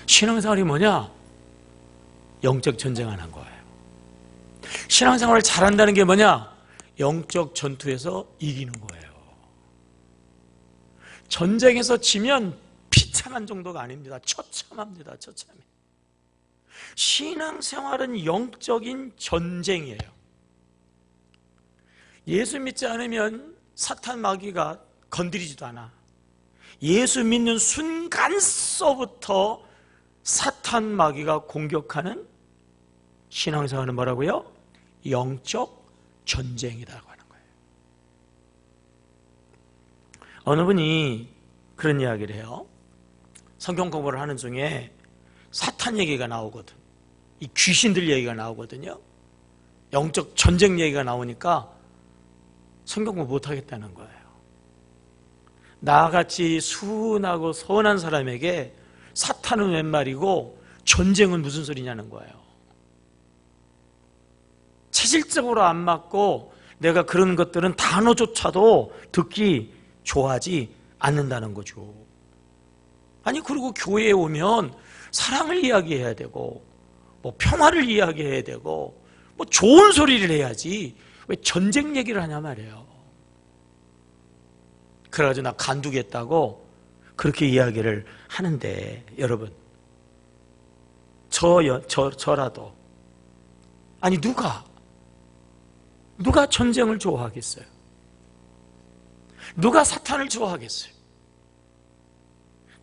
신앙생활이 뭐냐? 영적 전쟁하는 거예요. 신앙생활을 잘한다는 게 뭐냐? 영적 전투에서 이기는 거예요. 전쟁에서 지면 비참한 정도가 아닙니다. 처참합니다. 처참해. 신앙생활은 영적인 전쟁이에요. 예수 믿지 않으면 사탄 마귀가 건드리지도 않아. 예수 믿는 순간서부터 사탄 마귀가 공격하는 신앙생활은 뭐라고요? 영적 전쟁이라고 하는 거예요. 어느 분이 그런 이야기를 해요. 성경 공부를 하는 중에 사탄 얘기가 나오거든. 이 귀신들 얘기가 나오거든요. 영적 전쟁 얘기가 나오니까 성경 공부 못하겠다는 거예요. 나같이 순하고 선한 사람에게 사탄은 웬 말이고 전쟁은 무슨 소리냐는 거예요. 체질적으로 안 맞고 내가 그런 것들은 단어조차도 듣기 좋아하지 않는다는 거죠. 아니, 그리고 교회에 오면 사랑을 이야기해야 되고 뭐 평화를 이야기해야 되고 뭐 좋은 소리를 해야지 왜 전쟁 얘기를 하냐 말이에요. 그래가지고 나 간두겠다고 그렇게 이야기를 하는데, 여러분, 저라도, 아니 누가 전쟁을 좋아하겠어요? 누가 사탄을 좋아하겠어요?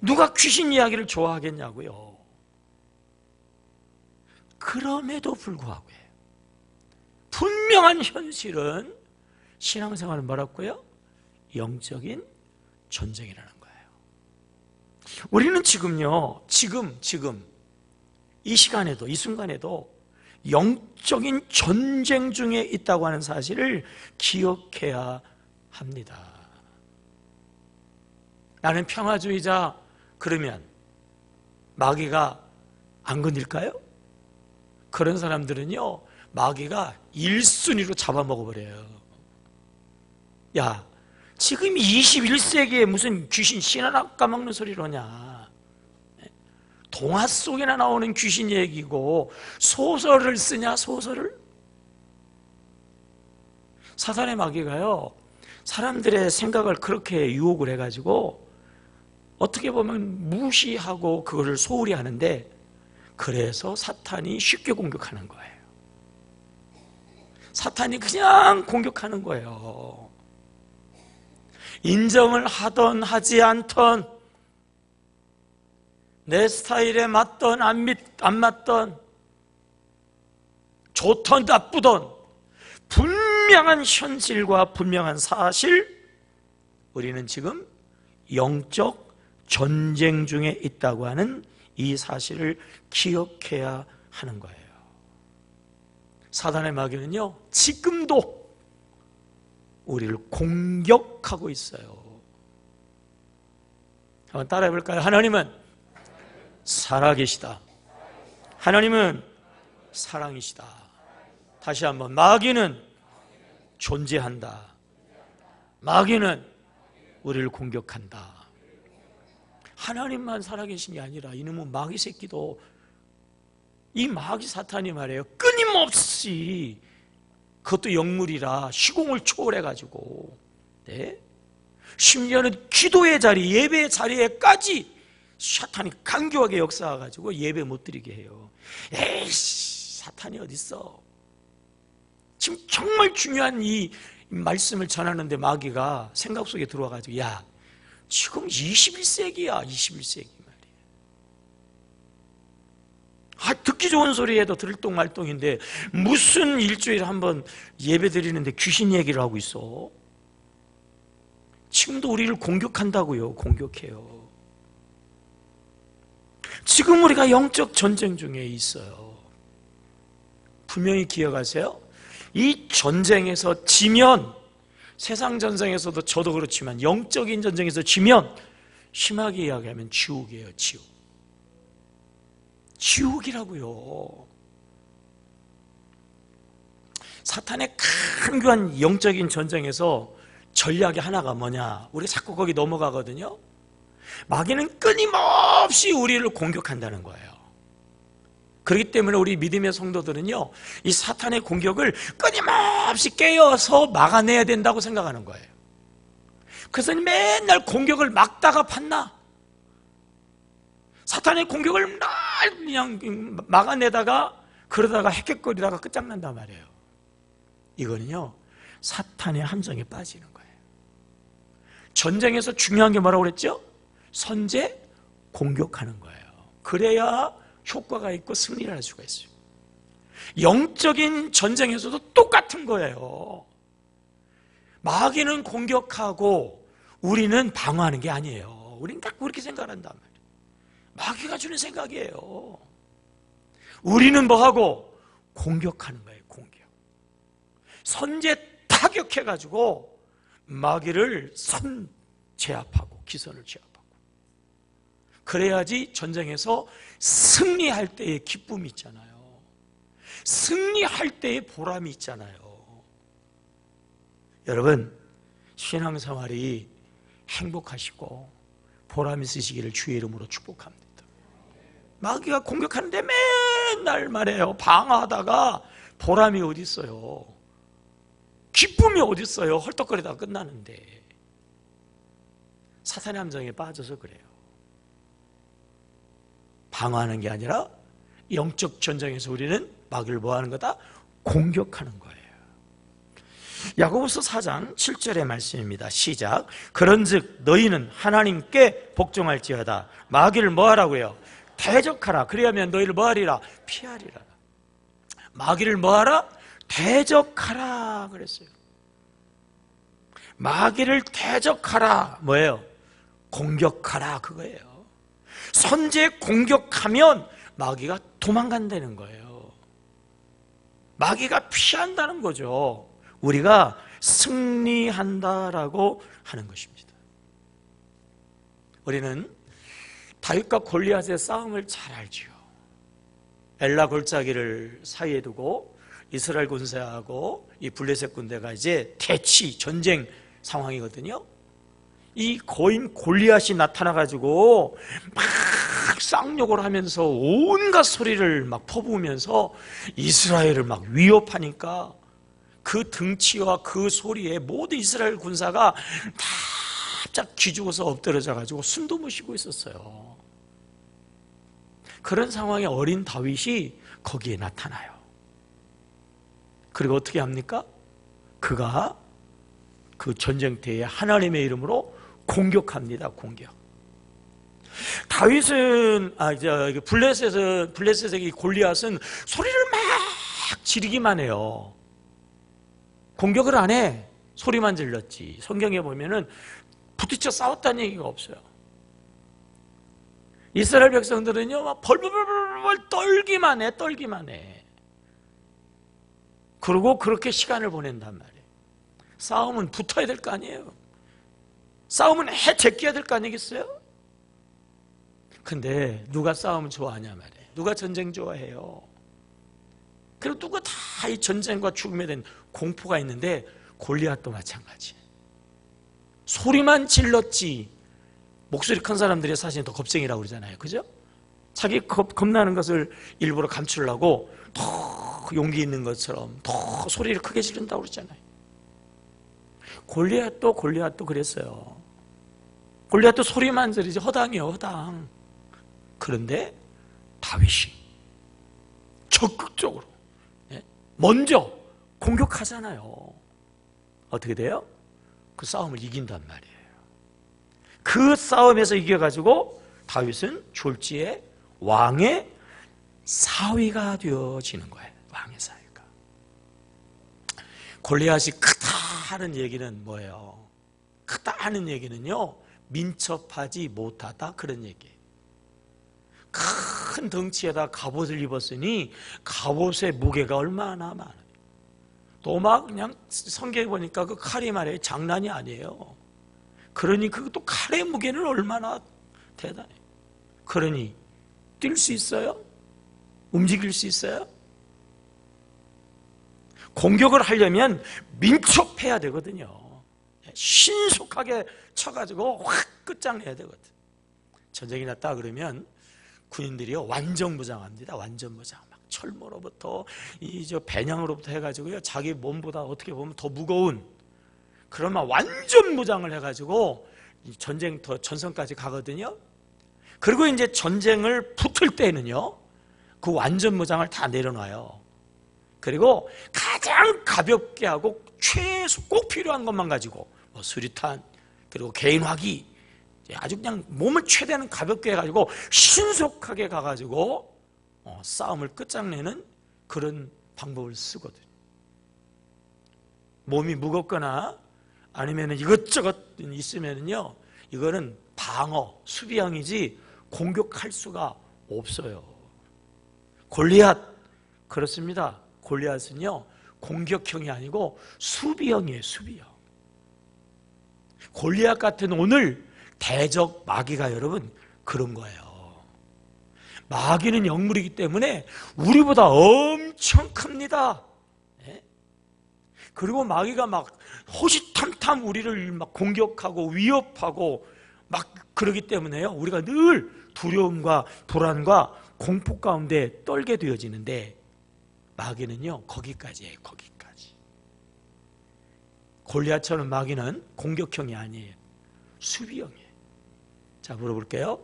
누가 귀신 이야기를 좋아하겠냐고요. 그럼에도 불구하고 분명한 현실은 신앙생활은 뭐라고요? 영적인 전쟁이라는 거예요. 우리는 지금요, 지금 이 시간에도, 이 순간에도 영적인 전쟁 중에 있다고 하는 사실을 기억해야 합니다. 나는 평화주의자 그러면 마귀가 안 건들까요? 그런 사람들은요, 마귀가 1순위로 잡아먹어버려요. 야, 지금 21세기에 무슨 귀신 신 하나 까먹는 소리를 하냐. 동화 속에나 나오는 귀신 얘기고 소설을 쓰냐, 소설을? 사탄의 마귀가요, 사람들의 생각을 그렇게 유혹을 해가지고 어떻게 보면 무시하고 그거를 소홀히 하는데, 그래서 사탄이 쉽게 공격하는 거예요. 사탄이 그냥 공격하는 거예요. 인정을 하던 하지 않던, 내 스타일에 맞던 안 맞던, 좋던 나쁘던 분명한 현실과 분명한 사실, 우리는 지금 영적 전쟁 중에 있다고 하는 이 사실을 기억해야 하는 거예요. 사단의 마귀는요, 지금도 우리를 공격하고 있어요. 한번 따라해 볼까요? 하나님은 살아계시다. 하나님은 사랑이시다. 다시 한번, 마귀는 존재한다. 마귀는 우리를 공격한다. 하나님만 살아계신 게 아니라 이놈의 마귀 새끼도, 이 마귀 사탄이 말이에요, 끊임없이, 그것도 영물이라 시공을 초월해가지고, 네? 심지어는 기도의 자리, 예배의 자리에까지 사탄이 간교하게 역사해가지고 예배 못 드리게 해요. 에이씨, 사탄이 어딨어? 지금 정말 중요한 이 말씀을 전하는데 마귀가 생각 속에 들어와가지고, 야, 지금 21세기야 21세기 말이야. 듣기 좋은 소리 해도 들똥말똥인데 무슨 일주일에 한번 예배 드리는데 귀신 얘기를 하고 있어? 지금도 우리를 공격한다고요. 공격해요. 지금 우리가 영적 전쟁 중에 있어요. 분명히 기억하세요. 이 전쟁에서 지면, 세상 전쟁에서도 저도 그렇지만 영적인 전쟁에서 지면, 심하게 이야기하면 지옥이에요. 지옥. 지옥이라고요. 사탄의 간교한 영적인 전쟁에서 전략이 하나가 뭐냐, 우리가 자꾸 거기 넘어가거든요. 마귀는 끊임없이 우리를 공격한다는 거예요. 그렇기 때문에 우리 믿음의 성도들은요, 이 사탄의 공격을 끊임없이 깨어서 막아내야 된다고 생각하는 거예요. 그래서 맨날 공격을 막다가 봤나? 사탄의 공격을 날 그냥 막아내다가 그러다가 헥헥거리다가 끝장난단 말이에요. 이거는요, 사탄의 함정에 빠지는 거예요. 전쟁에서 중요한 게 뭐라고 그랬죠? 선제 공격하는 거예요. 그래야 효과가 있고 승리를 할 수가 있어요. 영적인 전쟁에서도 똑같은 거예요. 마귀는 공격하고 우리는 방어하는 게 아니에요. 우리는 딱 그렇게 생각한단 말이에요. 마귀가 주는 생각이에요. 우리는 뭐하고? 공격하는 거예요. 공격. 선제 타격해가지고 마귀를 제압하고 기선을 제압하고, 그래야지 전쟁에서 승리할 때의 기쁨이 있잖아요. 승리할 때의 보람이 있잖아요. 여러분, 신앙생활이 행복하시고 보람 있으시기를 주의 이름으로 축복합니다. 마귀가 공격하는데 맨날 말해요. 방어하다가 보람이 어디 있어요? 기쁨이 어디 있어요? 헐떡거리다가 끝나는데. 사탄의 함정에 빠져서 그래요. 방어하는 게 아니라 영적 전쟁에서 우리는 마귀를 뭐하는 거다? 공격하는 거예요. 야고보서 4장 7절의 말씀입니다. 시작. 그런즉 너희는 하나님께 복종할지어다. 마귀를 뭐하라고요? 대적하라. 그리하면 너희를 뭐하리라? 피하리라. 마귀를 뭐하라? 대적하라 그랬어요. 마귀를 대적하라 뭐예요? 공격하라 그거예요. 선제 공격하면 마귀가 도망간다는 거예요. 마귀가 피한다는 거죠. 우리가 승리한다라고 하는 것입니다. 우리는 다윗과 골리앗의 싸움을 잘 알지요. 엘라 골짜기를 사이에 두고 이스라엘 군대하고 이 블레셋 군대가 이제 대치 전쟁 상황이거든요. 이 거인 골리앗이 나타나가지고 막 쌍욕을 하면서 온갖 소리를 막 퍼부으면서 이스라엘을 막 위협하니까 그 등치와 그 소리에 모든 이스라엘 군사가 다 납작 기죽어서 엎드려져 가지고 숨도 못 쉬고 있었어요. 그런 상황에 어린 다윗이 거기에 나타나요. 그리고 어떻게 합니까? 그가 그 전쟁터에 하나님의 이름으로 공격합니다. 공격. 다윗은 블레셋의 골리앗은 소리를 막 지르기만 해요. 공격을 안 해. 소리만 질렀지. 성경에 보면은 부딪혀 싸웠다는 얘기가 없어요. 이스라엘 백성들은요, 막 벌벌벌 떨기만 해. 그리고 그렇게 시간을 보낸단 말이에요. 싸움은 붙어야 될 거 아니에요. 싸움은 제껴야 될 거 아니겠어요? 근데 누가 싸움을 좋아하냐 말이에요. 누가 전쟁 좋아해요? 그리고 누가 다 이 전쟁과 죽음에 대한 공포가 있는데 골리앗도 마찬가지. 소리만 질렀지. 목소리 큰 사람들이 사실 더 겁쟁이라고 그러잖아요. 그죠? 자기 겁나는 것을 일부러 감추려고 더 용기 있는 것처럼 더 소리를 크게 지른다고 그러잖아요. 골리앗도 그랬어요. 골리앗도 소리만 지르지 허당이요, 허당. 그런데 다윗이 적극적으로 먼저 공격하잖아요. 어떻게 돼요? 그 싸움을 이긴단 말이에요. 그 싸움에서 이겨가지고 다윗은 졸지에 왕의 사위가 되어지는 거예요. 왕의 사위가. 골리앗이 크다 하는 얘기는 뭐예요? 크다 하는 얘기는요, 민첩하지 못하다 그런 얘기예요. 큰 덩치에다 갑옷을 입었으니 갑옷의 무게가 얼마나 많아요. 또 막 그냥 성경에 보니까 그 칼이 말이에요, 장난이 아니에요. 그러니 그것도 칼의 무게는 얼마나 대단해요. 그러니 뛸 수 있어요? 움직일 수 있어요? 공격을 하려면 민첩해야 되거든요. 신속하게 쳐가지고 확 끝장내야 되거든. 전쟁이 났다 그러면 군인들이요 완전무장합니다. 완전무장. 막 철모로부터 이 저 배낭으로부터 해가지고요 자기 몸보다 어떻게 보면 더 무거운 그러면 완전 무장을 해가지고 전쟁터 전선까지 가거든요. 그리고 이제 전쟁을 붙을 때는요 그 완전 무장을 다 내려놔요. 그리고 가장 가볍게 하고 최소 꼭 필요한 것만 가지고 뭐 수류탄 그리고 개인화기 아주 그냥 몸을 최대한 가볍게 해가지고 신속하게 가가지고 싸움을 끝장내는 그런 방법을 쓰거든요. 몸이 무겁거나 아니면 이것저것 있으면요 이거는 방어, 수비형이지 공격할 수가 없어요. 골리앗 그렇습니다. 골리앗은요 공격형이 아니고 수비형이에요. 수비형. 골리앗 같은 오늘 대적 마귀가 여러분 그런 거예요. 마귀는 영물이기 때문에 우리보다 엄청 큽니다. 네? 그리고 마귀가 막 호시탐탐 우리를 막 공격하고 위협하고 막 그러기 때문에요 우리가 늘 두려움과 불안과 공포 가운데 떨게 되어지는데 마귀는요 거기까지예요. 거기까지. 골리앗처럼 마귀는 공격형이 아니에요. 수비형이에요. 자 물어볼게요.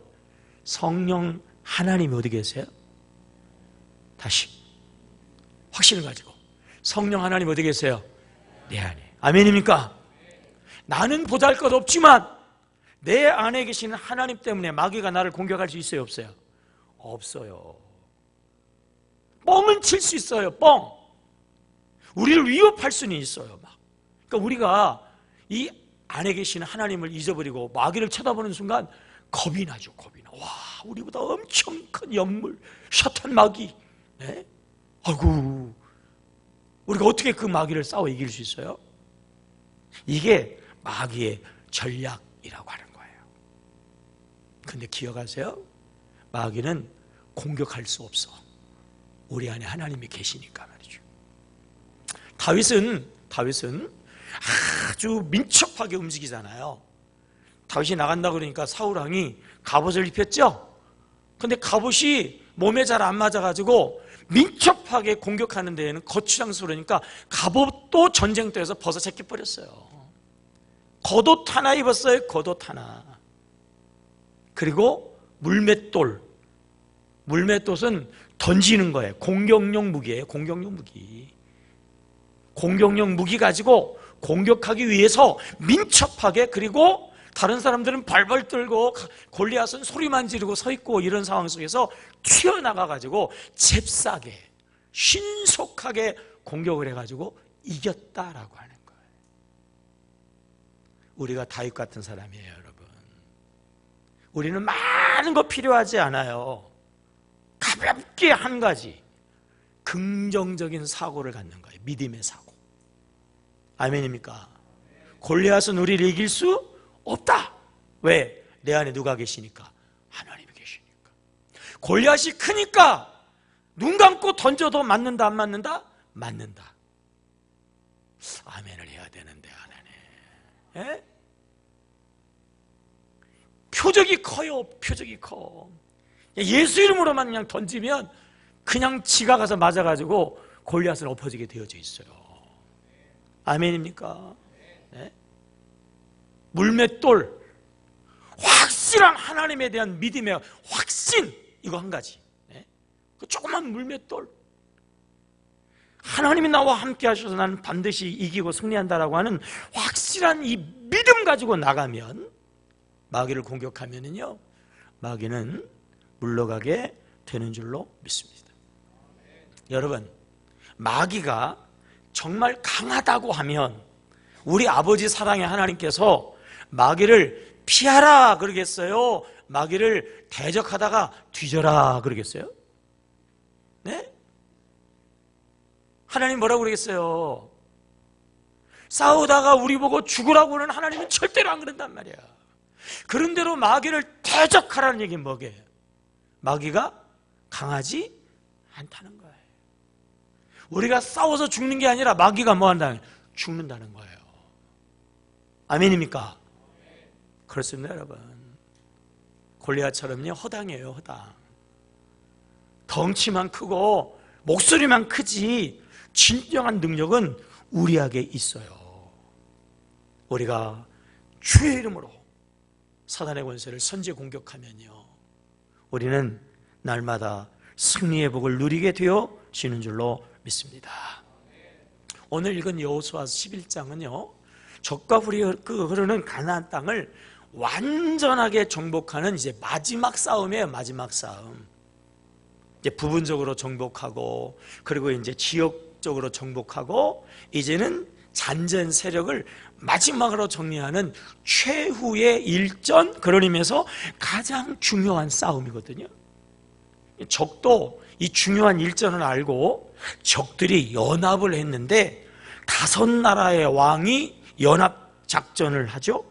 성령 하나님이 어디 계세요? 다시 확신을 가지고 성령 하나님 어디 계세요? 내 안에. 아멘입니까? 나는 보잘것없지만 내 안에 계신 하나님 때문에 마귀가 나를 공격할 수 있어요? 없어요? 없어요. 뻥은 칠 수 있어요. 뻥. 우리를 위협할 수는 있어요. 막. 그러니까 우리가 이 안에 계신 하나님을 잊어버리고 마귀를 쳐다보는 순간 겁이 나죠. 겁이 나. 와, 우리보다 엄청 큰 영물, 샤탄 마귀. 네? 아이고, 우리가 어떻게 그 마귀를 싸워 이길 수 있어요? 이게 마귀의 전략이라고 하는 거예요. 근데 기억하세요? 마귀는 공격할 수 없어. 우리 안에 하나님이 계시니까 말이죠. 다윗은 아주 민첩하게 움직이잖아요. 다윗이 나간다 그러니까 사울왕이 갑옷을 입혔죠. 근데 갑옷이 몸에 잘 안 맞아가지고 민첩하게 공격하는 데에는 거추장스러우니까 갑옷도 전쟁터에서 벗어 제껴버렸어요. 겉옷 하나 입었어요. 겉옷 하나. 그리고 물맷돌. 물맷돌은 던지는 거예요. 공격용 무기예요. 공격용 무기. 공격용 무기 가지고 공격하기 위해서 민첩하게 그리고 다른 사람들은 발발 떨고 골리앗은 소리만 지르고 서 있고 이런 상황 속에서 튀어나가가지고 잽싸게 신속하게 공격을 해가지고 이겼다라고 하는 거예요. 우리가 다윗 같은 사람이에요, 여러분. 우리는 많은 거 필요하지 않아요. 가볍게 한 가지 긍정적인 사고를 갖는 거예요. 믿음의 사고. 아멘입니까? 골리앗은 우리를 이길 수 없다. 왜? 내 안에 누가 계시니까? 하나님이 계시니까. 골리앗이 크니까 눈 감고 던져도 맞는다 안 맞는다? 맞는다. 아멘을 해야 되는데 안 하네. 에? 표적이 커요. 표적이 커. 예수 이름으로만 그냥 던지면 그냥 지가 가서 맞아가지고 골리앗은 엎어지게 되어져 있어요. 아멘입니까? 네? 물맷돌, 확실한 하나님에 대한 믿음의 확신, 이거 한 가지. 네? 그 조그만 물맷돌. 하나님이 나와 함께 하셔서 나는 반드시 이기고 승리한다라고 하는 확실한 이 믿음 가지고 나가면 마귀를 공격하면은요, 마귀는 물러가게 되는 줄로 믿습니다. 여러분, 마귀가 정말 강하다고 하면 우리 아버지 사랑의 하나님께서 마귀를 피하라 그러겠어요? 마귀를 대적하다가 뒤져라 그러겠어요? 네? 하나님 뭐라고 그러겠어요? 싸우다가 우리 보고 죽으라고는 하나님은 절대로 안 그런단 말이야. 그런대로 마귀를 대적하라는 얘기는 뭐게요? 마귀가 강하지 않다는 거예요. 우리가 싸워서 죽는 게 아니라 마귀가 뭐 한다는 거예요? 죽는다는 거예요. 아멘입니까? 그렇습니다, 여러분. 골리앗처럼요 허당이에요. 허당. 덩치만 크고 목소리만 크지 진정한 능력은 우리에게 있어요. 우리가 주의 이름으로 사단의 권세를 선제 공격하면요 우리는 날마다 승리의 복을 누리게 되어지는 줄로 믿습니다. 오늘 읽은 여호수아 11장은요 적과 불이 흐르는 가나안 땅을 완전하게 정복하는 이제 마지막 싸움이에요. 마지막 싸움. 이제 부분적으로 정복하고 그리고 이제 지역적으로 정복하고 이제는 잔전 세력을 마지막으로 정리하는 최후의 일전, 그런 의미에서 가장 중요한 싸움이거든요. 적도 이 중요한 일전을 알고 적들이 연합을 했는데 5나라의 왕이 연합 작전을 하죠.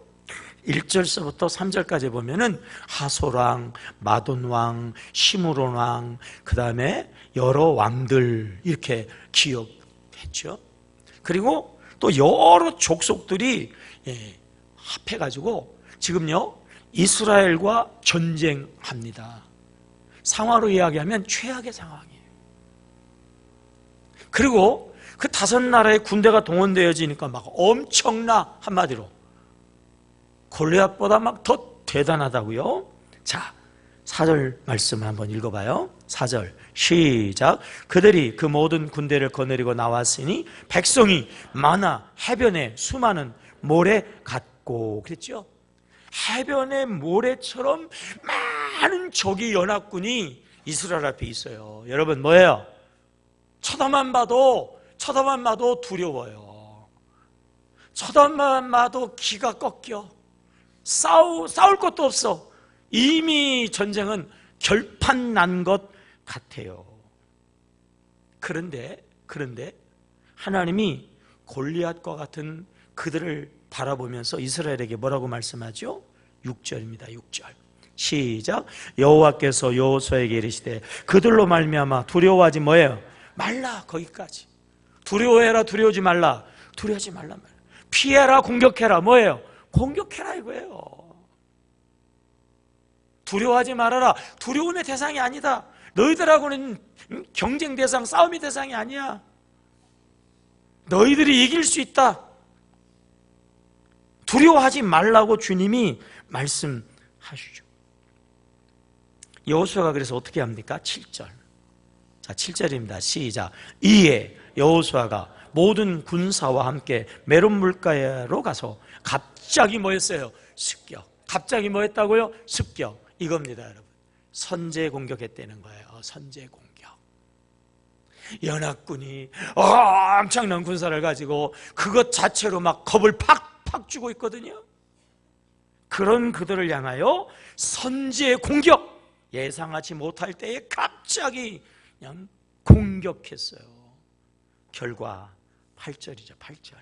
1절서부터 3절까지 보면은 하솔왕, 마돈왕, 시므론왕, 그 다음에 여러 왕들 이렇게 기억했죠. 그리고 또 여러 족속들이 합해가지고 지금요 이스라엘과 전쟁합니다. 상황으로 이야기하면 최악의 상황이에요. 그리고 그 5나라의 군대가 동원되어지니까 막 엄청나, 한마디로 골리앗보다 막 더 대단하다고요. 자, 4절 말씀 한번 읽어봐요. 4절 시작. 그들이 그 모든 군대를 거느리고 나왔으니 백성이 많아 해변에 수많은 모래 같고, 그랬죠. 해변의 모래처럼 많은 적이 연합군이 이스라엘 앞에 있어요. 여러분 뭐예요? 쳐다만 봐도 두려워요. 쳐다만 봐도 기가 꺾여. 싸울 것도 없어. 이미 전쟁은 결판 난 것 같아요. 그런데 하나님이 골리앗과 같은 그들을 바라보면서 이스라엘에게 뭐라고 말씀하죠? 6절입니다. 6절 시작. 여호와께서 여호수아에게 이르시되 그들로 말미암아 두려워하지 뭐예요? 말라. 거기까지. 두려워해라, 두려워하지 말라. 두려워하지 말라. 피해라, 공격해라. 뭐예요? 공격해라 이거예요. 두려워하지 말아라. 두려움의 대상이 아니다. 너희들하고는 경쟁 대상, 싸움의 대상이 아니야. 너희들이 이길 수 있다. 두려워하지 말라고 주님이 말씀하시죠. 여호수아가 그래서 어떻게 합니까? 7절. 자, 7절입니다. 시작. 이에 여호수아가 모든 군사와 함께 메론 물가로 가서 갑자기 뭐 했어요? 습격. 갑자기 뭐 했다고요? 습격. 이겁니다, 여러분. 선제 공격했다는 거예요. 선제 공격. 연합군이 엄청난 군사를 가지고 그것 자체로 막 겁을 팍팍 주고 있거든요. 그런 그들을 향하여 선제 공격, 예상하지 못할 때에 갑자기 그냥 공격했어요. 결과 8절이죠. 8절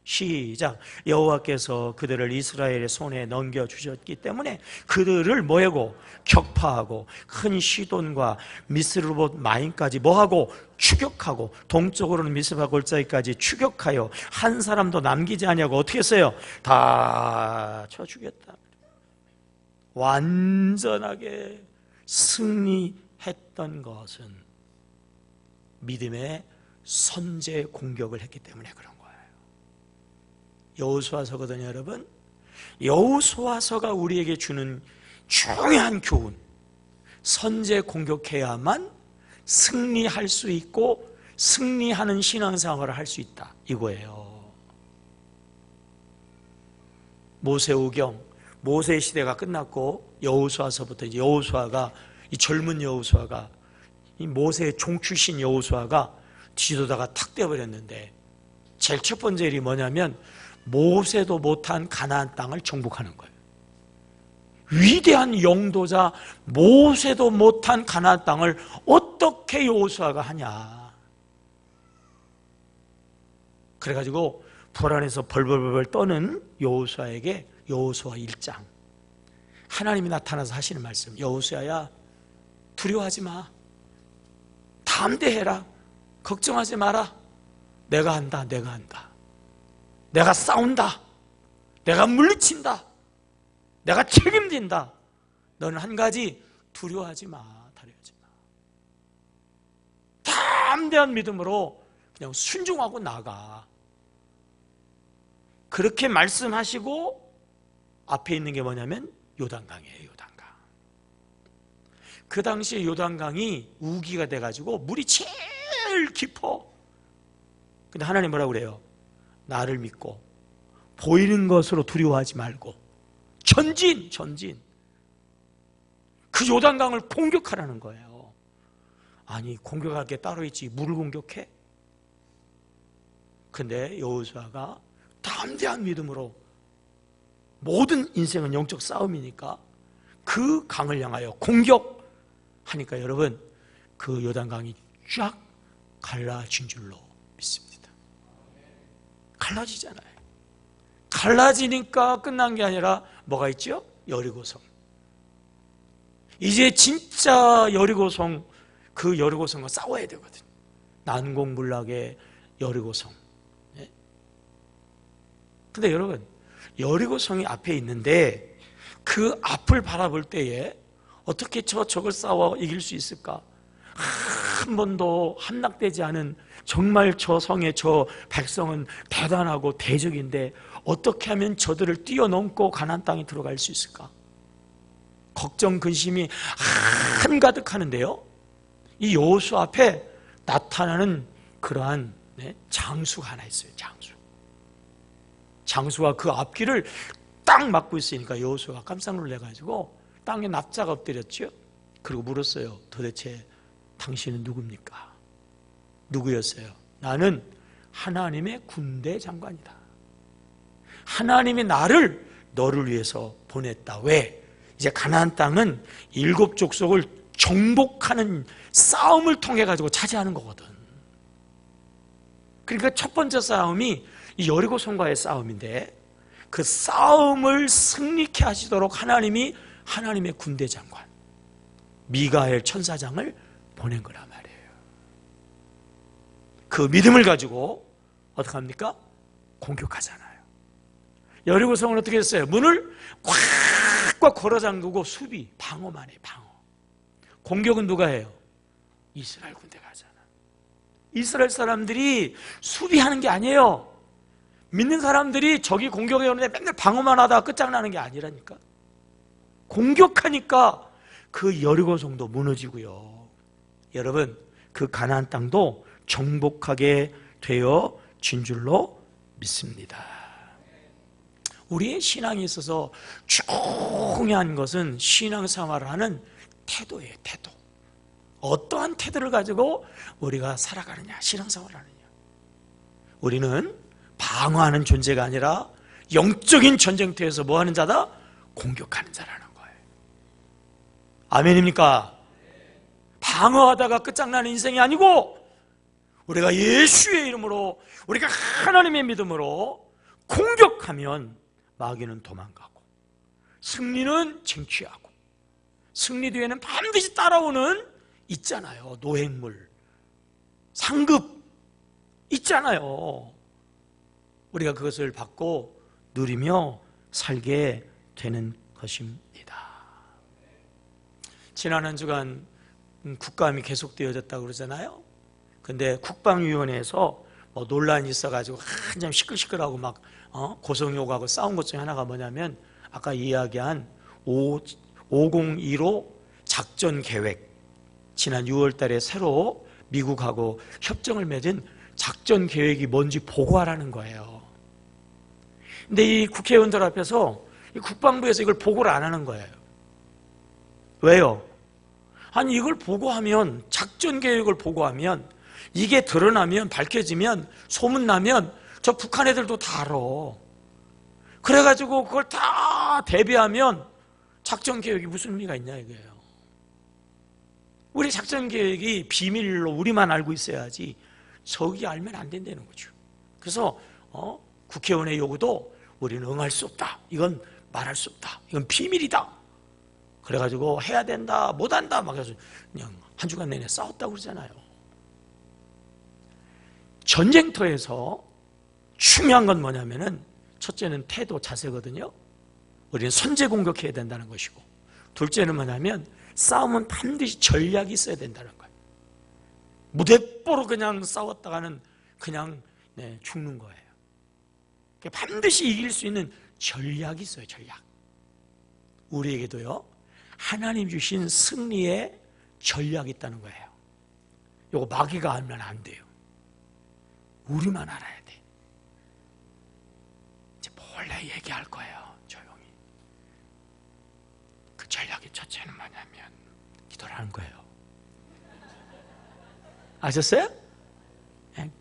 시작. 여호와께서 그들을 이스라엘의 손에 넘겨주셨기 때문에 그들을 뭐하고 격파하고 큰 시돈과 미스르봇 마임까지 뭐하고 추격하고 동쪽으로는 미스바 골짜기까지 추격하여 한 사람도 남기지 아니하고 어떻게 했어요? 다 쳐 죽였다. 완전하게 승리했던 것은 믿음의 선제 공격을 했기 때문에 그런 거예요. 여호수아서거든요, 여러분. 여호수아서가 우리에게 주는 중요한 교훈, 선제 공격해야만 승리할 수 있고 승리하는 신앙생활을 할 수 있다, 이거예요. 모세오경, 모세 시대가 끝났고 여호수아서부터 이제 여호수아가, 이 젊은 여호수아가, 이 모세의 종 출신 여호수아가 뒤도다가 탁 떼어버렸는데, 제일 첫 번째 일이 뭐냐면 모세도 못한 가나안 땅을 정복하는 거예요. 위대한 영도자 모세도 못한 가나안 땅을 어떻게 여호수아가 하냐. 그래가지고 불안해서 벌벌벌 떠는 여호수아에게 여호수아 1장 하나님이 나타나서 하시는 말씀, 여호수아야 두려워하지 마, 담대해라, 걱정하지 마라, 내가 한다, 내가 한다, 내가 싸운다, 내가 물리친다, 내가 책임진다, 너는 한 가지 두려워하지 마. 두려워하지 마. 담대한 믿음으로 그냥 순종하고 나가. 그렇게 말씀하시고 앞에 있는 게 뭐냐면 요단강이에요. 요단강. 그 당시에 요단강이 우기가 돼가지고 물이 제일 깊어. 근데 하나님 뭐라고 그래요? 나를 믿고 보이는 것으로 두려워하지 말고 전진. 그 요단강을 공격하라는 거예요. 아니, 공격할 게 따로 있지 물을 공격해? 근데 여호수아가 담대한 믿음으로, 모든 인생은 영적 싸움이니까 그 강을 향하여 공격하니까 여러분, 그 요단강이 쫙 갈라진 줄로 믿습니다. 갈라지잖아요. 갈라지니까 끝난 게 아니라 뭐가 있죠? 여리고성. 이제 진짜 여리고성, 그 여리고성과 싸워야 되거든요. 난공불락의 여리고성. 근데 여러분, 여리고성이 앞에 있는데 그 앞을 바라볼 때에 어떻게 적을 싸워 이길 수 있을까? 한 번도 함락되지 않은, 정말 저 성의 저 백성은 대단하고 대적인데 어떻게 하면 저들을 뛰어넘고 가나안 땅에 들어갈 수 있을까? 걱정, 근심이 한가득 하는데요, 이 여호수아 앞에 나타나는 그러한 장수가 하나 있어요. 장수가 그 앞길을 딱 막고 있으니까 여호수아가 깜짝 놀래가지고 땅에 납작 엎드렸죠. 그리고 물었어요. 도대체 당신은 누굽니까? 누구였어요? 나는 하나님의 군대 장관이다. 하나님이 나를 너를 위해서 보냈다. 왜? 이제 가나안 땅은 7 족속을 정복하는 싸움을 통해 가지고 차지하는 거거든. 그러니까 첫 번째 싸움이 이 여리고성과의 싸움인데, 그 싸움을 승리케 하시도록 하나님이 하나님의 군대 장관 미가엘 천사장을 보낸 거란 말이에요. 그 믿음을 가지고 어떻게 합니까? 공격하잖아요. 여리고성은 어떻게 했어요? 문을 꽉꽉 걸어 잠그고 수비, 방어만 해. 방어. 공격은 누가 해요? 이스라엘 군대가 하잖아. 이스라엘 사람들이 수비하는 게 아니에요. 믿는 사람들이 적이 공격해 오는데 맨날 방어만 하다가 끝장나는 게 아니라니까. 공격하니까 그 여리고성도 무너지고요. 여러분, 그 가나안 땅도 정복하게 되어진 줄로 믿습니다. 우리의 신앙에 있어서 중요한 것은 신앙생활을 하는 태도예요. 태도. 어떠한 태도를 가지고 우리가 살아가느냐, 신앙생활을 하느냐. 우리는 방어하는 존재가 아니라 영적인 전쟁터에서 뭐하는 자다? 공격하는 자라는 거예요. 아멘입니까? 방어하다가 끝장나는 인생이 아니고, 우리가 예수의 이름으로, 우리가 하나님의 믿음으로 공격하면 마귀는 도망가고 승리는 쟁취하고, 승리 뒤에는 반드시 따라오는 있잖아요. 노획물, 상급 있잖아요. 우리가 그것을 받고 누리며 살게 되는 것입니다. 지난 한 주간 국감이 계속되어졌다고 그러잖아요. 근데 국방위원회에서 논란이 있어가지고 한참 시끌시끌하고 막 고성욕하고 싸운 것 중에 하나가 뭐냐면, 아까 이야기한 5015 작전 계획, 지난 6월 달에 새로 미국하고 협정을 맺은 작전 계획이 뭔지 보고하라는 거예요. 근데 이 국회의원들 앞에서 이 국방부에서 이걸 보고를 안 하는 거예요. 왜요? 아니, 이걸 보고하면, 작전 계획을 보고하면, 이게 드러나면, 밝혀지면, 소문나면 저 북한 애들도 다 알아. 그래가지고 그걸 다 대비하면 작전 계획이 무슨 의미가 있냐 이거예요. 우리 작전 계획이 비밀로 우리만 알고 있어야지 적이 알면 안 된다는 거죠. 그래서 국회의원의 요구도 우리는 응할 수 없다. 이건 말할 수 없다. 이건 비밀이다. 그래가지고 해야 된다, 못한다 막 해서 그냥 한 주간 내내 싸웠다고 그러잖아요. 전쟁터에서 중요한 건 뭐냐면은, 첫째는 태도, 자세거든요. 우리는 선제 공격해야 된다는 것이고, 둘째는 뭐냐면 싸움은 반드시 전략이 있어야 된다는 거예요. 무대뽀로 그냥 싸웠다가는 그냥 죽는 거예요. 반드시 이길 수 있는 전략이 있어요. 전략. 우리에게도요 하나님 주신 승리의 전략이 있다는 거예요. 이거 마귀가 알면 안 돼요. 우리만 알아야 돼. 이제 몰래 얘기할 거예요. 조용히. 그 전략의 첫째는 뭐냐면 기도라는 거예요. 아셨어요? 네?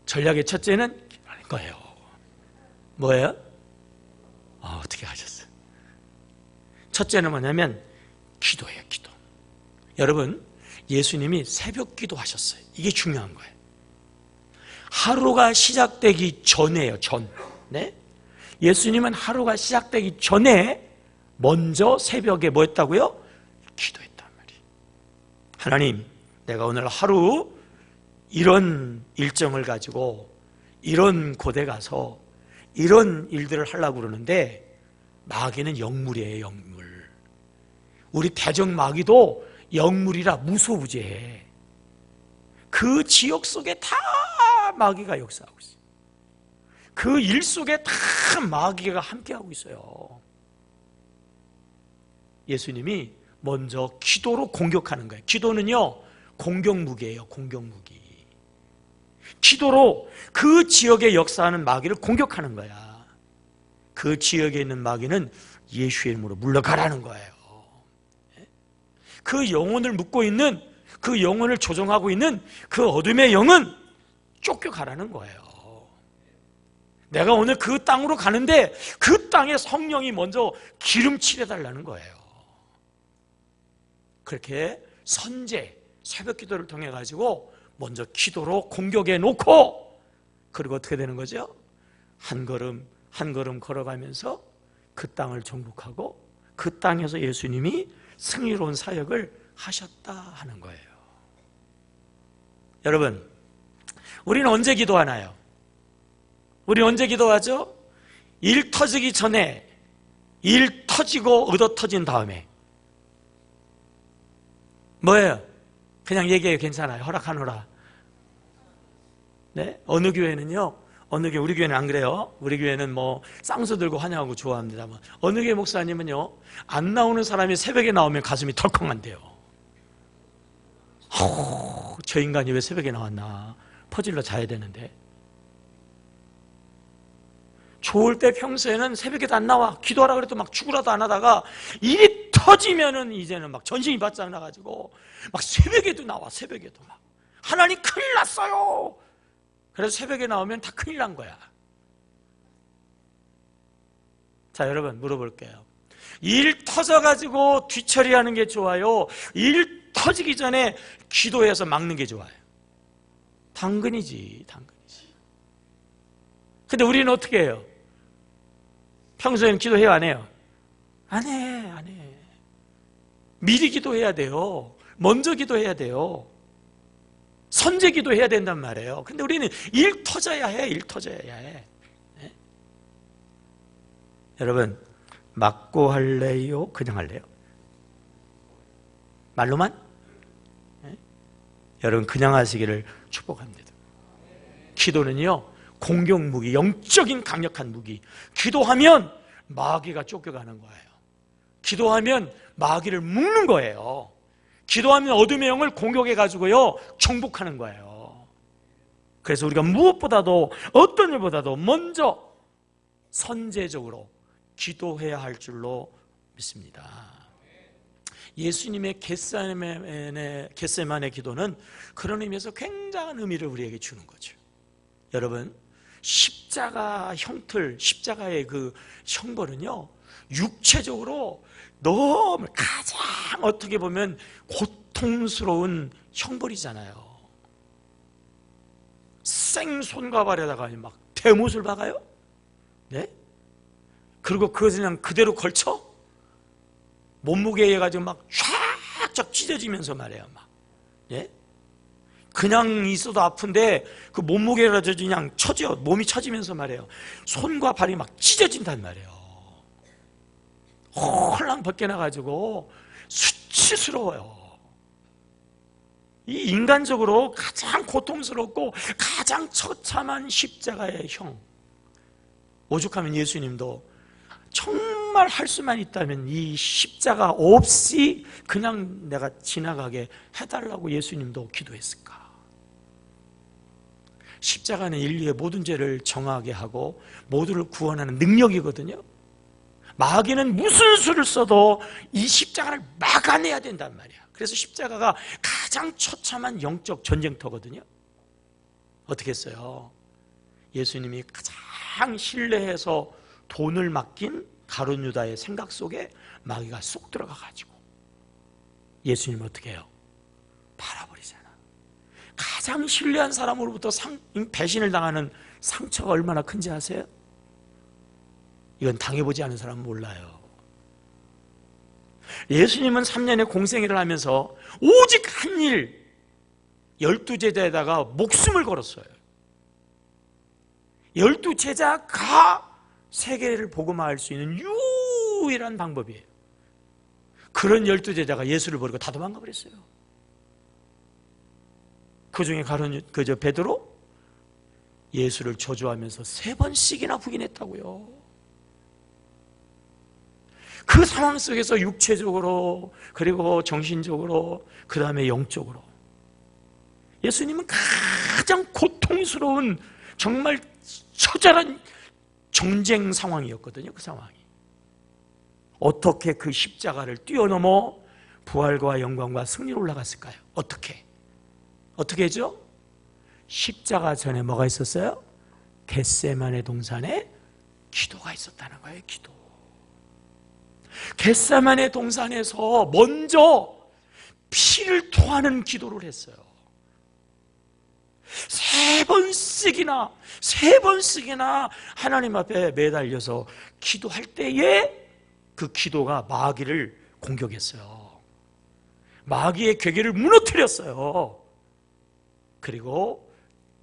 전략의 첫째는 기도라는 거예요. 뭐예요? 어떻게 아셨어요? 첫째는 뭐냐면 기도예요. 기도. 여러분, 예수님이 새벽 기도하셨어요. 이게 중요한 거예요. 하루가 시작되기 전에요. 네? 예수님은 하루가 시작되기 전에 먼저 새벽에 뭐 했다고요? 기도했단 말이에요. 하나님, 내가 오늘 하루 이런 일정을 가지고 이런 곳에 가서 이런 일들을 하려고 그러는데 마귀는 영물이에요. 영물. 우리 대적 마귀도 영물이라 무소부재해. 그 지역 속에 다 마귀가 역사하고 있어요. 그 일 속에 다 마귀가 함께하고 있어요. 예수님이 먼저 기도로 공격하는 거예요. 기도는요 공격무기예요. 공격무기. 기도로 그 지역에 역사하는 마귀를 공격하는 거야. 그 지역에 있는 마귀는 예수의 이름으로 물러가라는 거예요. 그 영혼을 묶고 있는, 그 영혼을 조종하고 있는 그 어둠의 영은 쫓겨가라는 거예요. 내가 오늘 그 땅으로 가는데 그 땅에 성령이 먼저 기름칠해달라는 거예요. 그렇게 선제, 새벽 기도를 통해 가지고 먼저 기도로 공격해 놓고, 그리고 어떻게 되는 거죠? 한 걸음 한 걸음 걸어가면서 그 땅을 정복하고 그 땅에서 예수님이 승리로운 사역을 하셨다 하는 거예요. 여러분, 우리는 언제 기도하나요? 우리 언제 기도하죠? 일 터지기 전에, 일 터지고 얻어 터진 다음에. 뭐예요? 그냥 얘기해요. 괜찮아요. 허락하노라. 네? 어느 교회는요, 어느 교회, 우리 교회는 안 그래요. 우리 교회는 뭐 쌍수 들고 환영하고 좋아합니다만, 어느 교회 목사님은요, 안 나오는 사람이 새벽에 나오면 가슴이 덜컹한대요. 저 인간이 왜 새벽에 나왔나? 퍼질러 자야 되는데. 좋을 때 평소에는 새벽에도 안 나와. 기도하라 그래도 막 죽으라도 안 하다가 일이 터지면은 이제는 막 전신이 바짝 나가지고 막 새벽에도 나와. 새벽에도 막 하나님 큰일 났어요. 그래서 새벽에 나오면 다 큰일 난 거야. 자, 여러분 물어볼게요. 일 터져가지고 뒤처리하는 게 좋아요? 일 터지기 전에 기도해서 막는 게 좋아요? 당근이지. 근데 우리는 어떻게 해요? 평소에는 기도해요, 안 해요? 안 해. 미리 기도해야 돼요. 먼저 기도해야 돼요. 선제 기도해야 된단 말이에요. 근데 우리는 일 터져야 해. 네? 여러분, 맞고 할래요? 그냥 할래요? 말로만? 네? 여러분, 그냥 하시기를 축복합니다. 기도는요, 공격 무기, 영적인 강력한 무기. 기도하면 마귀가 쫓겨가는 거예요. 기도하면 마귀를 묶는 거예요. 기도하면 어둠의 영을 공격해가지고요 정복하는 거예요. 그래서 우리가 무엇보다도, 어떤 일보다도 먼저 선제적으로 기도해야 할 줄로 믿습니다. 예수님의 겟세마네 기도는 그런 의미에서 굉장한 의미를 우리에게 주는 거죠. 여러분, 십자가 형틀, 십자가의 그 형벌은요, 육체적으로 너무 가장 어떻게 보면 고통스러운 형벌이잖아요. 생손과 발에다가 막 대못을 박아요? 네? 그리고 그것을 그냥 그대로 걸쳐? 몸무게에 가지고 막 쫙쫙 찢어지면서 말이에요. 막. 예? 그냥 있어도 아픈데 그 몸무게가 그냥 처져, 몸이 처지면서 말이에요. 손과 발이 막 찢어진단 말이에요. 홀랑 벗겨나가지고 수치스러워요. 이 인간적으로 가장 고통스럽고 가장 처참한 십자가의 형, 오죽하면 예수님도 정말 할 수만 있다면 이 십자가 없이 그냥 내가 지나가게 해달라고 예수님도 기도했을까? 십자가는 인류의 모든 죄를 정하게 하고 모두를 구원하는 능력이거든요. 마귀는 무슨 수를 써도 이 십자가를 막아내야 된단 말이야. 그래서 십자가가 가장 처참한 영적 전쟁터거든요. 어떻게 했어요? 예수님이 가장 신뢰해서 돈을 맡긴 가룟 유다의 생각 속에 마귀가 쏙 들어가가지고 예수님 어떻게 해요? 팔아버리잖아. 가장 신뢰한 사람으로부터 배신을 당하는 상처가 얼마나 큰지 아세요? 이건 당해보지 않은 사람은 몰라요. 예수님은 3년의 공생애를 하면서 오직 한 일, 12제자에다가 목숨을 걸었어요. 12제자가 세계를 복음화할 수 있는 유일한 방법이에요. 그런 12제자가 예수를 버리고 다 도망가 버렸어요. 그 중에 베드로 예수를 저주하면서 3번씩이나 부인했다고요. 그 상황 속에서 육체적으로 그리고 정신적으로 그 다음에 영적으로 예수님은 가장 고통스러운 정말 처절한 정쟁 상황이었거든요. 그 상황이 어떻게 그 십자가를 뛰어넘어 부활과 영광과 승리로 올라갔을까요? 어떻게 했죠? 십자가 전에 뭐가 있었어요? 겟세마네 동산에 기도가 있었다는 거예요. 기도. 겟세마네 동산에서 먼저 피를 토하는 기도를 했어요. 3번씩이나 하나님 앞에 매달려서 기도할 때에 그 기도가 마귀를 공격했어요. 마귀의 괴계를 무너뜨렸어요. 그리고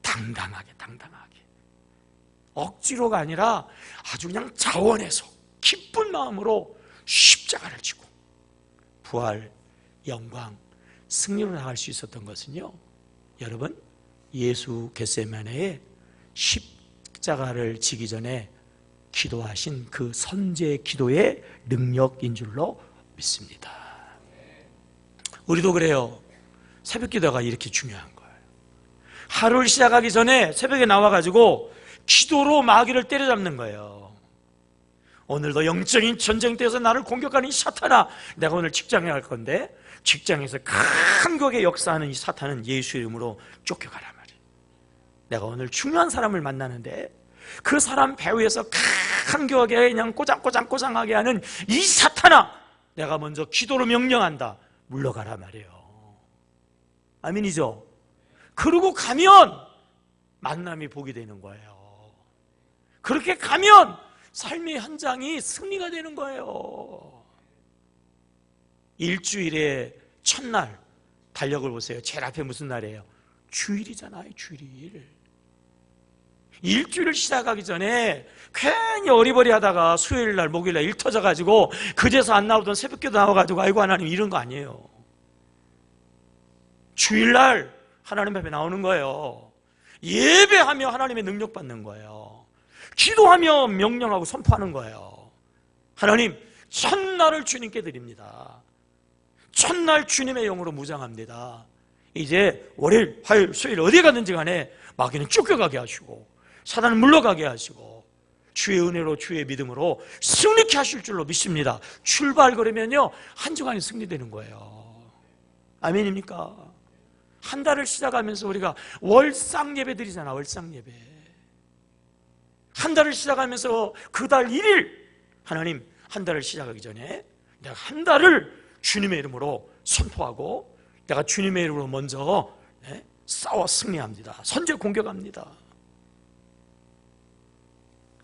당당하게 억지로가 아니라 아주 그냥 자원해서 기쁜 마음으로 십자가를 지고 부활, 영광, 승리로 나갈 수 있었던 것은요, 여러분, 예수 겟세마네에 십자가를 지기 전에 기도하신 그 선제 기도의 능력인 줄로 믿습니다. 우리도 그래요. 새벽 기도가 이렇게 중요한 거예요. 하루를 시작하기 전에 새벽에 나와가지고 기도로 마귀를 때려잡는 거예요. 오늘도 영적인 전쟁터에서 나를 공격하는 이 사탄아, 내가 오늘 직장에 갈 건데 직장에서 큰 격의 역사하는 이 사탄은 예수의 이름으로 쫓겨가란 말이에요. 내가 오늘 중요한 사람을 만나는데 그 사람 배후에서 큰 격에 그냥 꼬장꼬장하게 하는 이 사탄아, 내가 먼저 기도로 명령한다. 물러가라 말이에요. 아멘이죠? 그러고 가면 만남이 복이 되는 거예요. 그렇게 가면 삶의 현장이 승리가 되는 거예요. 일주일의 첫날 달력을 보세요. 제일 앞에 무슨 날이에요? 주일이잖아요. 주일. 일주일을 시작하기 전에 괜히 어리버리하다가 수요일날 목요일날 일 터져가지고 그제서 안 나오던 새벽기도 나와가지고 아이고 하나님 이런 거 아니에요. 주일날 하나님 앞에 나오는 거예요. 예배하며 하나님의 능력 받는 거예요. 기도하며 명령하고 선포하는 거예요. 하나님, 첫날을 주님께 드립니다. 첫날 주님의 영으로 무장합니다. 이제 월요일, 화요일, 수요일 어디에 갔는지 간에 마귀는 쫓겨가게 하시고 사단은 물러가게 하시고 주의 은혜로 주의 믿음으로 승리케 하실 줄로 믿습니다. 출발 그러면요 한 주간이 승리되는 거예요. 아멘입니까? 한 달을 시작하면서 우리가 월상 예배 드리잖아. 월상 예배. 한 달을 시작하면서 그 달 1일 하나님, 한 달을 시작하기 전에 내가 한 달을 주님의 이름으로 선포하고 내가 주님의 이름으로 먼저 싸워 승리합니다. 선제 공격합니다.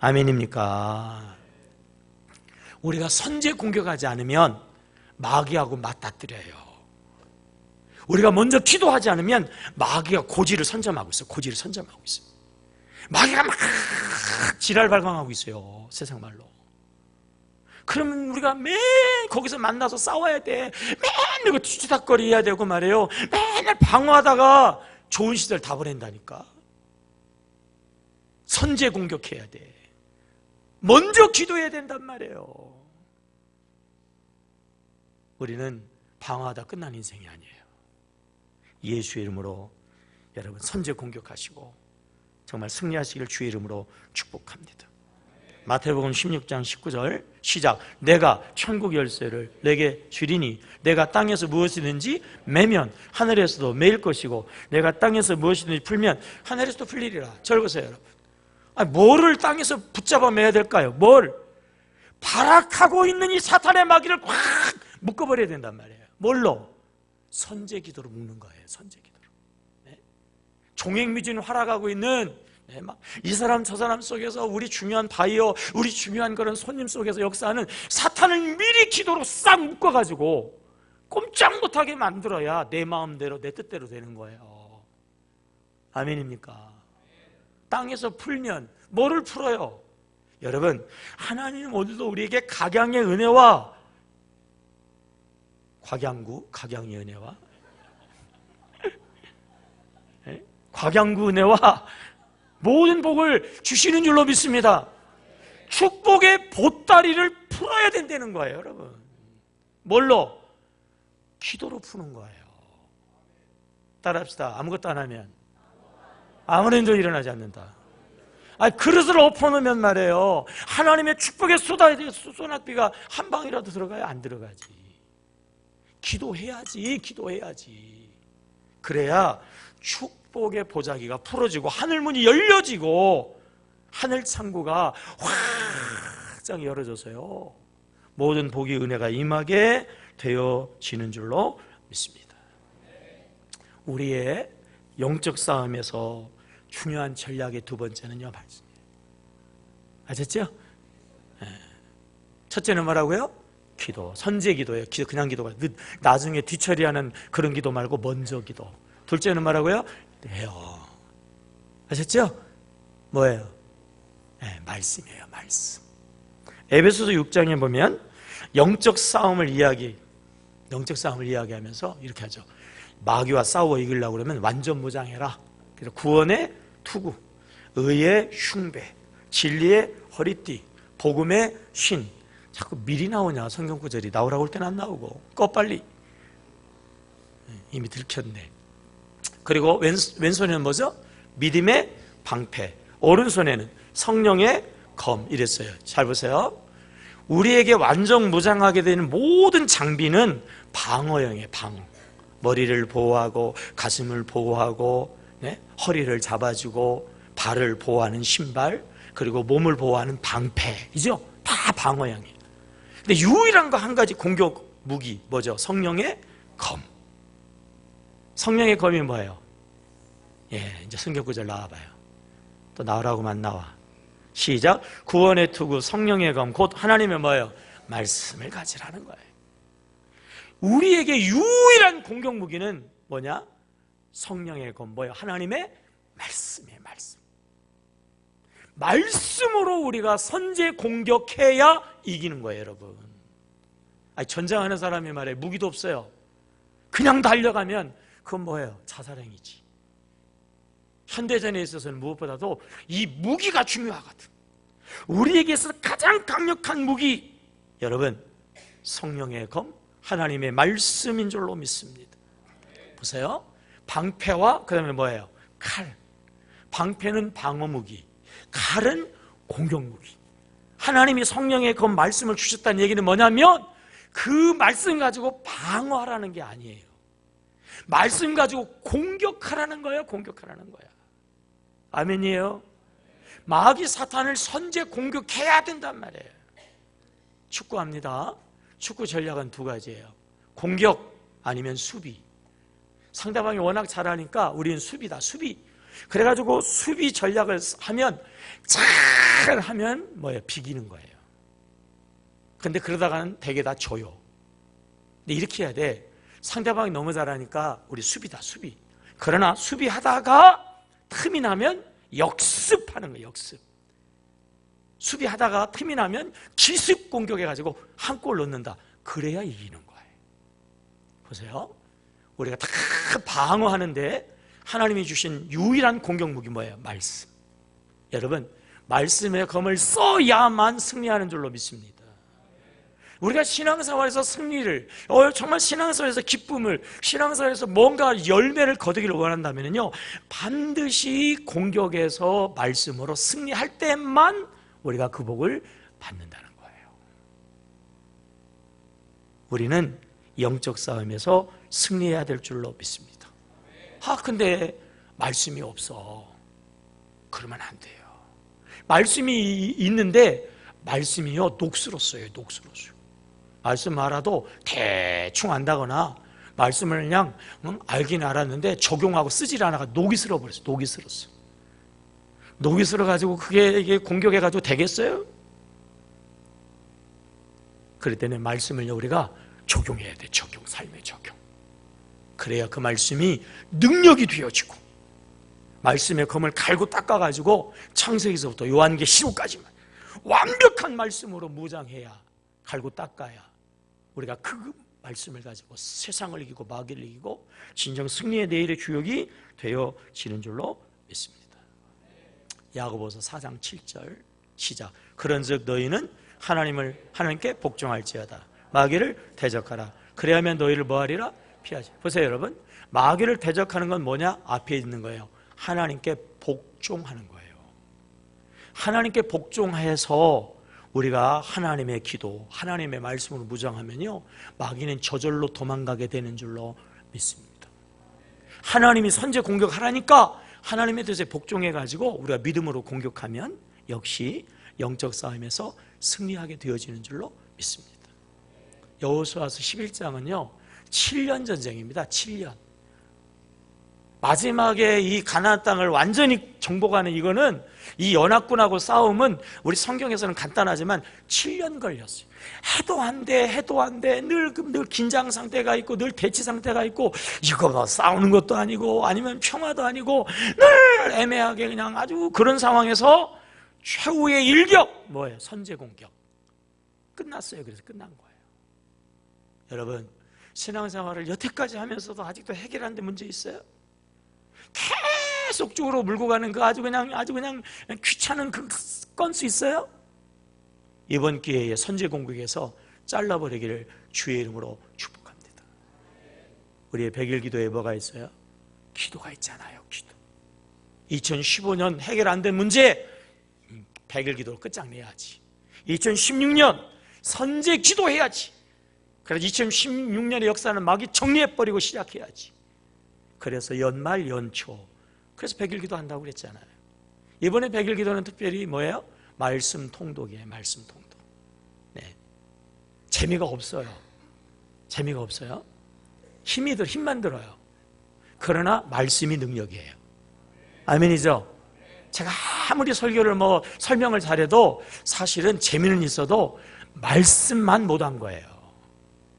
아멘입니까? 우리가 선제 공격하지 않으면 마귀하고 맞닥뜨려요. 우리가 먼저 기도하지 않으면 마귀가 고지를 선점하고 있어요. 고지를 선점하고 있어요. 마귀가 막 지랄 발광하고 있어요. 세상 말로. 그러면 우리가 매일 거기서 만나서 싸워야 돼. 맨날 뒤치다거리 해야 되고 말이에요. 맨날 방어하다가 좋은 시절 다 보낸다니까. 선제 공격해야 돼. 먼저 기도해야 된단 말이에요. 우리는 방어하다 끝난 인생이 아니에요. 예수의 이름으로 여러분 선제 공격하시고 정말 승리하시길 주의 이름으로 축복합니다. 마태복음 16장 19절 시작. 내가 천국 열쇠를 내게 주리니 내가 땅에서 무엇이든지 매면 하늘에서도 매일 것이고 내가 땅에서 무엇이든지 풀면 하늘에서도 풀리리라. 절 보세요 여러분. 뭐를 땅에서 붙잡아 매야 될까요? 뭘? 발악하고 있는 이 사탄의 마귀를 꽉 묶어버려야 된단 말이에요. 뭘로? 선제 기도로 묶는 거예요. 선제 기도로. 네? 종횡무진 활약하고 있는 이 사람 저 사람 속에서 우리 중요한 바이어, 우리 중요한 그런 손님 속에서 역사하는 사탄을 미리 기도로 싹 묶어가지고 꼼짝 못하게 만들어야 내 마음대로 내 뜻대로 되는 거예요. 아멘입니까? 땅에서 풀면 뭐를 풀어요? 여러분, 하나님은 오늘도 우리에게 각양의 은혜와 각양의 은혜와 각양구 은혜와 모든 복을 주시는 줄로 믿습니다. 축복의 보따리를 풀어야 된다는 거예요, 여러분. 뭘로? 기도로 푸는 거예요. 따라합시다. 아무것도 안 하면 아무런 일도 일어나지 않는다. 그릇을 엎어놓으면 말이에요, 하나님의 축복의 소낙비가 한 방이라도 들어가야 안 들어가지. 기도해야지. 그래야 축복의 보자기가 풀어지고 하늘문이 열려지고 하늘 창구가 확장 열어져서요 모든 복의 은혜가 임하게 되어지는 줄로 믿습니다. 우리의 영적 싸움에서 중요한 전략의 두 번째는요, 말씀이에요. 아셨죠? 첫째는 뭐라고요? 기도, 선제 기도예요. 그냥 기도가 나중에 뒤처리하는 그런 기도 말고 먼저 기도. 둘째는 뭐라고요? 네요. 아셨죠? 뭐예요? 말씀이에요. 말씀. 에베소서 6장에 보면 영적 싸움을 이야기하면서 이렇게 하죠. 마귀와 싸워 이기려고 그러면 완전 무장해라. 그래서 구원의 투구, 의의 흉배, 진리의 허리띠, 복음의 신. 자꾸 미리 나오냐, 성경 구절이. 나오라고 할 때는 안 나오고. 꺼 빨리. 이미 들켰네. 그리고 왼손에는 뭐죠? 믿음의 방패, 오른손에는 성령의 검. 이랬어요. 잘 보세요. 우리에게 완전 무장하게 되는 모든 장비는 방어형이에요. 방어. 머리를 보호하고 가슴을 보호하고 허리를 잡아주고 발을 보호하는 신발, 그리고 몸을 보호하는 방패이죠. 다 방어형이에요. 근데 유일한 거 한 가지 공격 무기 뭐죠? 성령의 검. 성령의 검이 뭐예요? 이제 성경 구절 나와봐요. 또 나오라고만 나와. 시작. 구원의 투구 성령의 검, 곧 하나님의 뭐예요? 말씀을 가지라는 거예요. 우리에게 유일한 공격 무기는 뭐냐? 성령의 검, 뭐예요? 하나님의 말씀이에요. 말씀으로 우리가 선제 공격해야 이기는 거예요, 여러분. 전쟁하는 사람이 말이에요, 무기도 없어요. 그냥 달려가면 그건 뭐예요? 자살행위지. 현대전에 있어서는 무엇보다도 이 무기가 중요하거든. 우리에게 있어서 가장 강력한 무기, 여러분, 성령의 검, 하나님의 말씀인 줄로 믿습니다. 보세요. 방패와 그 다음에 뭐예요? 칼. 방패는 방어무기, 칼은 공격무기. 하나님이 성령의 검 말씀을 주셨다는 얘기는 뭐냐면 그 말씀 가지고 방어하라는 게 아니에요. 말씀 가지고 공격하라는 거예요. 공격하라는 거야. 아멘이에요. 마귀 사탄을 선제 공격해야 된단 말이에요. 축구합니다. 축구 전략은 두 가지예요. 공격 아니면 수비. 상대방이 워낙 잘하니까 우리는 수비다. 수비. 그래가지고 수비 전략을 하면 잘 하면 뭐예요? 비기는 거예요. 근데 그러다가는 대개 다 져요. 근데 이렇게 해야 돼. 상대방이 너무 잘하니까 우리 수비다. 수비. 그러나 수비하다가 틈이 나면 역습하는 거예요. 역습. 수비하다가 틈이 나면 기습 공격해가지고 한 골 넣는다. 그래야 이기는 거예요. 보세요. 우리가 다 방어하는데 하나님이 주신 유일한 공격 무기 뭐예요? 말씀. 여러분, 말씀의 검을 써야만 승리하는 줄로 믿습니다. 우리가 신앙생활에서 승리를, 정말 신앙생활에서 기쁨을, 신앙생활에서 뭔가 열매를 거두기를 원한다면요, 반드시 공격에서 말씀으로 승리할 때만 우리가 그 복을 받는다는 거예요. 우리는 영적 싸움에서 승리해야 될 줄로 믿습니다. 근데 말씀이 없어. 그러면 안 돼요. 말씀이 있는데 말씀이요, 녹슬었어요. 녹슬었어요. 말씀 알아도 대충 안다거나 말씀을 그냥 알긴 알았는데 적용하고 쓰질 않아가 녹이 슬어버렸어요. 녹이 슬었어. 녹이 슬어가지고 이게 공격해가지고 되겠어요? 그럴 때는 말씀을 우리가 적용해야 돼. 적용, 삶의 적용. 그래야 그 말씀이 능력이 되어지고, 말씀의 검을 갈고 닦아가지고 창세기서부터 요한계시록까지만 완벽한 말씀으로 무장해야, 갈고 닦아야 우리가 그 말씀을 가지고 세상을 이기고 마귀를 이기고 진정 승리의 내일의 주역이 되어지는 줄로 믿습니다. 야고보서 4장 7절 시작. 그런즉 너희는 하나님께 복종할지어다. 마귀를 대적하라. 그래야면 너희를 뭐하리라? 피하지. 보세요, 여러분. 마귀를 대적하는 건 뭐냐? 앞에 있는 거예요. 하나님께 복종하는 거예요. 하나님께 복종해서 우리가 하나님의 기도, 하나님의 말씀으로 무장하면요, 마귀는 저절로 도망가게 되는 줄로 믿습니다. 하나님이 선제 공격하라니까 하나님의 뜻에 복종해가지고 우리가 믿음으로 공격하면 역시 영적 싸움에서 승리하게 되어지는 줄로 믿습니다. 여호수아서 11장은요 7년 전쟁입니다. 7년. 마지막에 이 가나안 땅을 완전히 정복하는 이거는, 이 연합군하고 싸움은 우리 성경에서는 간단하지만 7년 걸렸어요. 해도 안 돼. 늘 긴장 상태가 있고 늘 대치 상태가 있고, 이거 뭐 싸우는 것도 아니고 아니면 평화도 아니고 늘 애매하게 그냥 아주 그런 상황에서 최후의 일격, 뭐예요? 선제 공격. 끝났어요. 그래서 끝난 거예요. 여러분, 신앙생활을 여태까지 하면서도 아직도 해결 안 된 문제 있어요? 계속적으로 물고 가는 그 아주 그냥 귀찮은 그 건수 있어요? 이번 기회에 선제 공격에서 잘라버리기를 주의 이름으로 축복합니다. 우리의 100일 기도에 뭐가 있어요? 기도가 있잖아요. 기도. 2015년 해결 안 된 문제 100일 기도로 끝장내야지. 2016년 선제 기도해야지. 그래서 2016년의 역사는 마귀 정리해버리고 시작해야지. 그래서 연말 연초, 그래서 100일 기도 한다고 그랬잖아요. 이번에 100일 기도는 특별히 뭐예요? 말씀 통독이에요. 말씀 통독. 네. 재미가 없어요. 힘만 들어요. 그러나 말씀이 능력이에요. 아멘이죠? 제가 아무리 설교를 설명을 잘해도 사실은 재미는 있어도 말씀만 못한 거예요.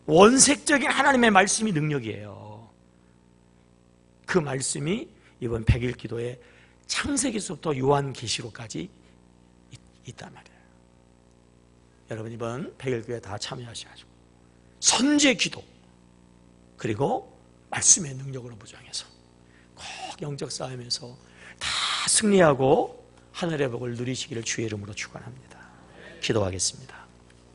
원색적인 하나님의 말씀이 능력이에요. 그 말씀이 이번 100일 기도에 창세기서부터 요한계시록까지 있단 말이에요. 여러분, 이번 100일 기도에 다 참여하셔가지고 선제 기도, 그리고 말씀의 능력으로 무장해서 꼭 영적 싸움에서 다 승리하고 하늘의 복을 누리시기를 주의 이름으로 축원합니다. 기도하겠습니다.